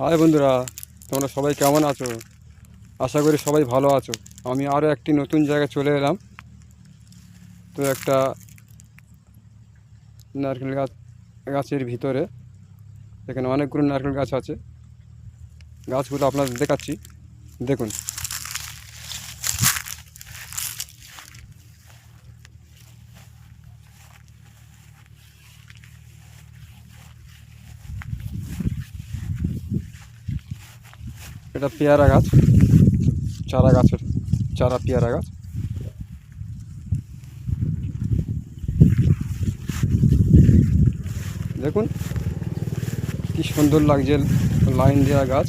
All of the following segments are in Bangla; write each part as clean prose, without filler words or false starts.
হাই বন্ধুরা, তোমরা সবাই কেমন আছো? আশা করি সবাই ভালো আছো। আমি আরও একটি নতুন জায়গায় চলে এলাম। তো একটা নারকেল গাছের ভিতরে, এখানে অনেকগুলো নারকেল গাছ আছে। গাছগুলো আপনাদের দেখাচ্ছি, দেখুন। এটা পেয়ারা গাছ, চারা পেয়ারা গাছ। দেখুন কি সুন্দর লাগছে, লাইন দেওয়া গাছ।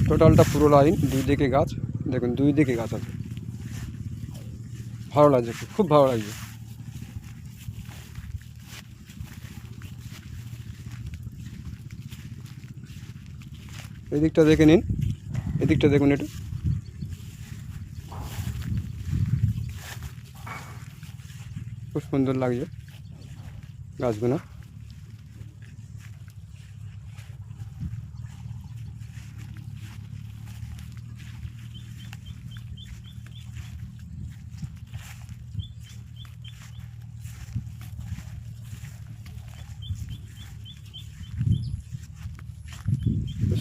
টোটালটা পুরো লাইন, দুই দিকে গাছ। দেখুন দুই দিকে গাছ আছে, ভালো লাগছে, খুব ভালো লাগছে। এদিকটা দেখে নিন, এদিকটা দেখুন, একটু খুব সুন্দর লাগছে গাছগুলো।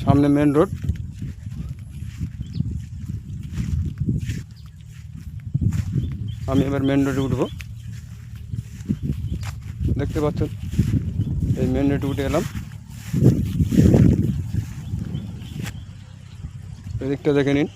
সামনে মেন রোড। আমি এবার মেন রোডে উঠবো। দেখতে পাচ্ছেন, এই মেন রোডে উঠে এলাম। এদিকটা দেখে নিন।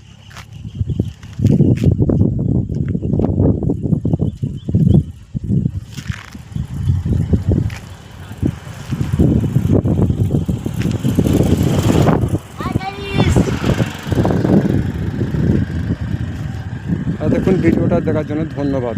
দেখুন, ভিডিওটা দেখার জন্য ধন্যবাদ।